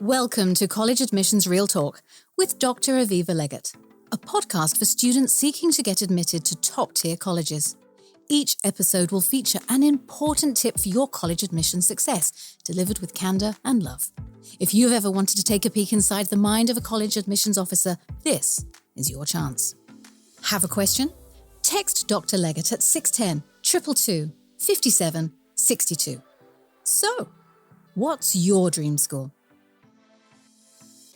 Welcome to College Admissions Real Talk with Dr. Aviva Legatt, a podcast for students seeking to get admitted to top-tier colleges. Each episode will feature an important tip for your college admission success, delivered with candour and love. If you've ever wanted to take a peek inside the mind of a college admissions officer, this is your chance. Have a question? Text Dr. Legatt at 610 222 57 62. So, what's your dream school?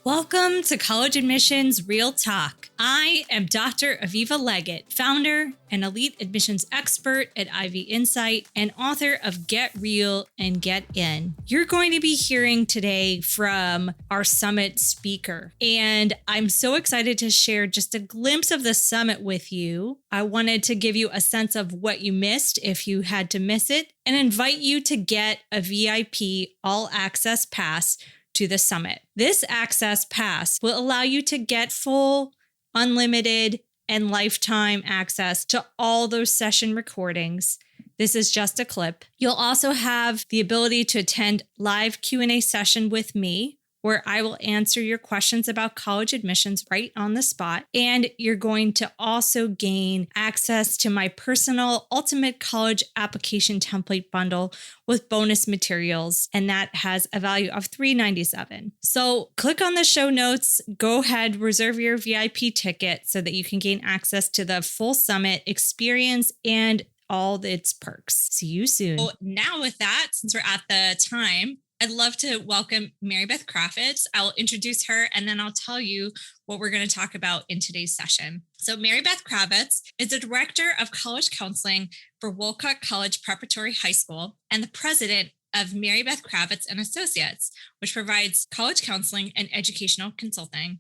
Welcome to College Admissions Real Talk. I am Dr. Aviva Legatt, founder and elite admissions expert at Ivy Insight and author of Get Real and Get In. You're going to be hearing today from our summit speaker, and I'm so excited to share just a glimpse of the summit with you. I wanted to give you a sense of what you missed if you had to miss it, and invite you to get a VIP all-access pass to the summit. This access pass will allow you to get full, unlimited, and lifetime access to all those session recordings. This is just a clip. You'll also have the ability to attend live Q&A session with me, where I will answer your questions about college admissions right on the spot. And you're going to also gain access to my personal Ultimate College Application Template Bundle with bonus materials, and that has a value of $397. So click on the show notes, go ahead, reserve your VIP ticket so that you can gain access to the full summit experience and all its perks. See you soon. So now with that, since we're at the time, I'd love to welcome Marybeth Kravets. I'll introduce her and then I'll tell you what we're going to talk about in today's session. So Marybeth Kravets is the Director of College Counseling for Wolcott College Preparatory High School and the President of Marybeth Kravets and Associates, which provides college counseling and educational consulting.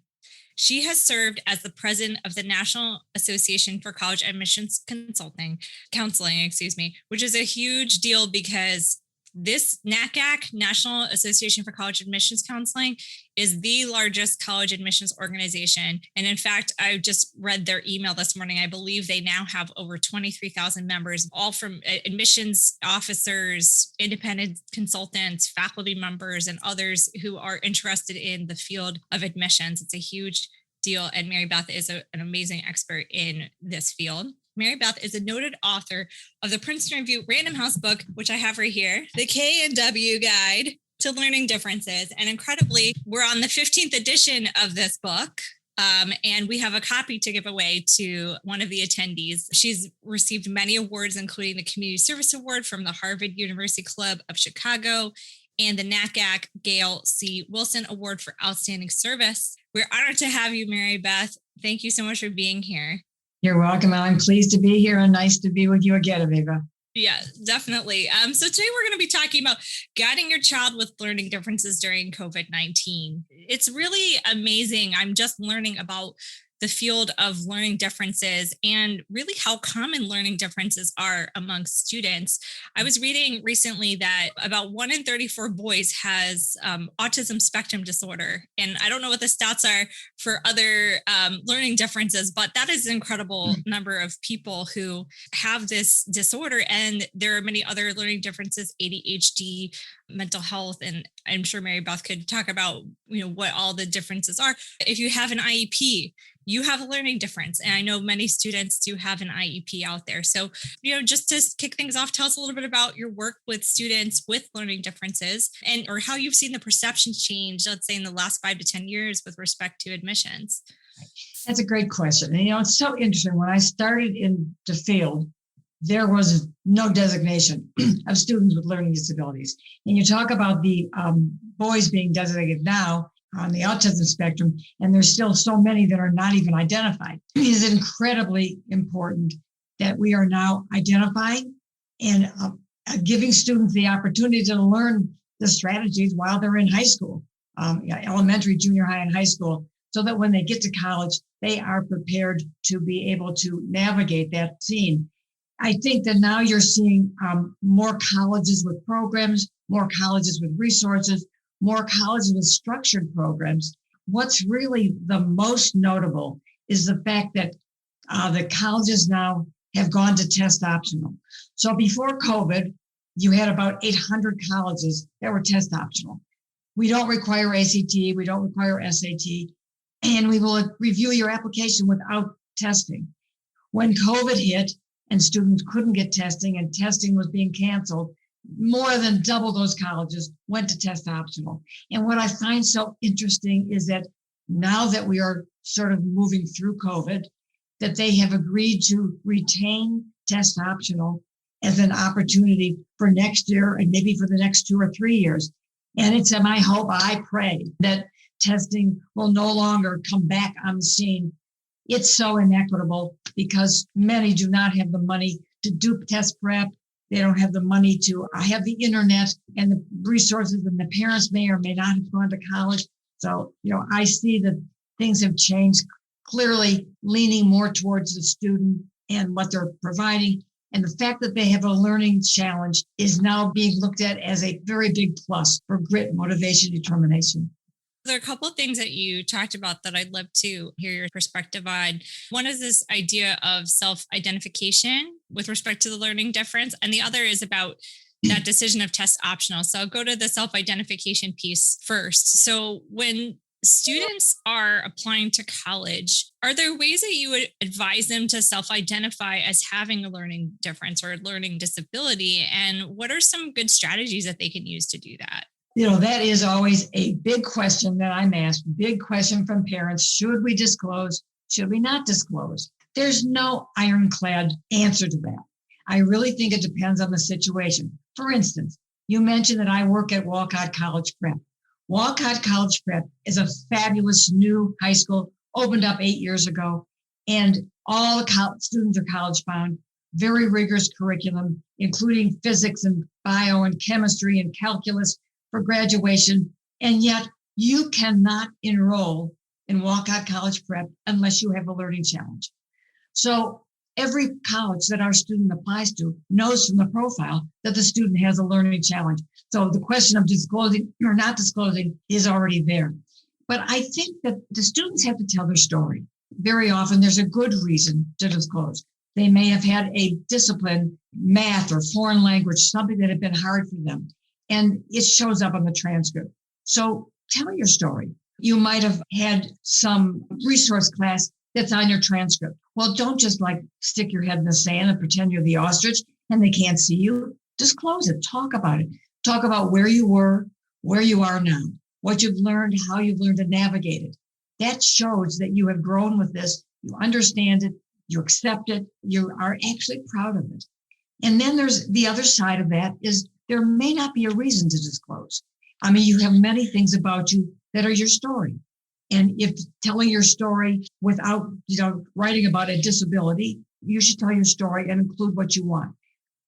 She has served as the president of the National Association for College Admissions Counseling, which is a huge deal because this NACAC, National Association for College Admissions Counseling, is the largest college admissions organization. And in fact, I just read their email this morning. I believe they now have over 23,000 members, all from admissions officers, independent consultants, faculty members, and others who are interested in the field of admissions. It's a huge deal. And Marybeth is an amazing expert in this field. Marybeth is a noted author of the Princeton Review Random House book, which I have right here, the K&W Guide to Learning Differences. And incredibly, we're on the 15th edition of this book. And we have a copy to give away to one of the attendees. She's received many awards, including the Community Service Award from the Harvard University Club of Chicago and the NACAC Gail C. Wilson Award for Outstanding Service. We're honored to have you, Marybeth. Thank you so much for being here. You're welcome. I'm pleased to be here and nice to be with you again, Aviva. Yeah, definitely. So today we're going to be talking about guiding your child with learning differences during COVID-19. It's really amazing. I'm just learning about the field of learning differences and really how common learning differences are amongst students. I was reading recently that about 1 in 34 boys has autism spectrum disorder. And I don't know what the stats are for other learning differences, but that is an incredible number of people who have this disorder. And there are many other learning differences, ADHD, mental health, and I'm sure Marybeth could talk about, what all the differences are. If you have an IEP, you have a learning difference. And I know many students do have an IEP out there. So, just to kick things off, tell us a little bit about your work with students with learning differences or how you've seen the perceptions change, let's say in the last 5 to 10 years with respect to admissions. That's a great question. And, it's so interesting. When I started in the field, there was no designation of students with learning disabilities. And you talk about the boys being designated now on the autism spectrum, and there's still so many that are not even identified. It is incredibly important that we are now identifying and giving students the opportunity to learn the strategies while they're in high school, elementary, junior high, and high school, so that when they get to college, they are prepared to be able to navigate that scene. I think that now you're seeing more colleges with programs, more colleges with resources, more colleges with structured programs. What's really the most notable is the fact that the colleges now have gone to test optional. So before COVID, you had about 800 colleges that were test optional. We don't require ACT, we don't require SAT, and we will review your application without testing. When COVID hit and students couldn't get testing and testing was being canceled, more than double those colleges went to test optional. And what I find so interesting is that now that we are sort of moving through COVID, that they have agreed to retain test optional as an opportunity for next year and maybe for the next 2 or 3 years. And it's my hope, I pray, that testing will no longer come back on the scene. It's so inequitable because many do not have the money to do test prep. They don't have the money to have the internet and the resources, and the parents may or may not have gone to college. So, I see that things have changed, clearly leaning more towards the student and what they're providing. And the fact that they have a learning challenge is now being looked at as a very big plus for grit, motivation, determination. There are a couple of things that you talked about that I'd love to hear your perspective on. One is this idea of self-identification with respect to the learning difference, and the other is about that decision of test optional. So I'll go to the self-identification piece first. So when students are applying to college, are there ways that you would advise them to self-identify as having a learning difference or a learning disability? And what are some good strategies that they can use to do that? That is always a big question that I'm asked, big question from parents. Should we disclose? Should we not disclose? There's no ironclad answer to that. I really think it depends on the situation. For instance, you mentioned that I work at Walcott College Prep. Walcott College Prep is a fabulous new high school, opened up 8 years ago, and all the students are college bound, very rigorous curriculum, including physics and bio and chemistry and calculus for graduation. And yet you cannot enroll in Walcott College Prep unless you have a learning challenge. So every college that our student applies to knows from the profile that the student has a learning challenge. So the question of disclosing or not disclosing is already there. But I think that the students have to tell their story. Very often there's a good reason to disclose. They may have had a discipline, math or foreign language, something that had been hard for them, and it shows up on the transcript. So tell your story. You might have had some resource class that's on your transcript. Well, don't just stick your head in the sand and pretend you're the ostrich and they can't see you. Disclose it. Talk about it. Talk about where you were, where you are now, what you've learned, how you've learned to navigate it. That shows that you have grown with this. You understand it. You accept it. You are actually proud of it. And then there's the other side of that is there may not be a reason to disclose. I mean, you have many things about you that are your story. And if telling your story without, writing about a disability, you should tell your story and include what you want.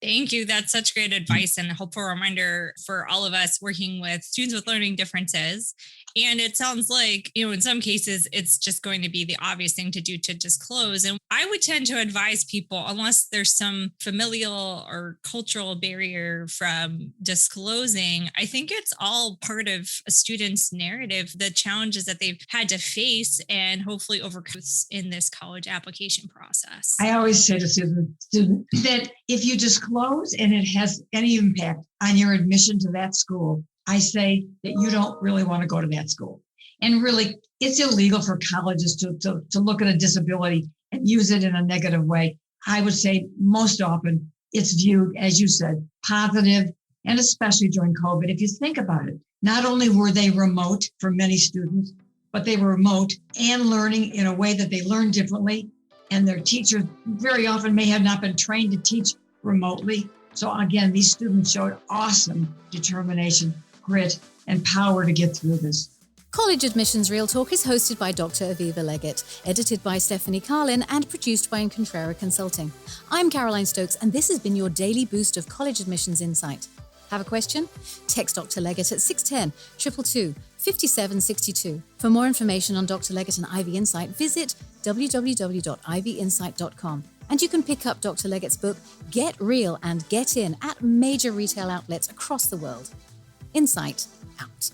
Thank you. That's such great advice and a helpful reminder for all of us working with students with learning differences. And it sounds like, in some cases, it's just going to be the obvious thing to do to disclose. And I would tend to advise people, unless there's some familial or cultural barrier from disclosing, I think it's all part of a student's narrative, the challenges that they've had to face and hopefully overcome in this college application process. I always say to students that if you disclose and it has any impact on your admission to that school, I say that you don't really want to go to that school. And really, it's illegal for colleges to look at a disability and use it in a negative way. I would say most often it's viewed, as you said, positive, and especially during COVID. If you think about it, not only were they remote for many students, but they were remote and learning in a way that they learned differently. And their teachers very often may have not been trained to teach remotely. So again, these students showed awesome determination, grit, and power to get through this. College Admissions Real Talk is hosted by Dr. Aviva Legatt, edited by Stephanie Carlin, and produced by Incontrera Consulting. I'm Caroline Stokes, and this has been your daily boost of college admissions insight. Have a question? Text Dr. Legatt at 610 222 5762. For more information on Dr. Legatt and Ivy Insight, visit www.ivyinsight.com. And you can pick up Dr. Legatt's book, Get Real and Get In, at major retail outlets across the world. Insight out.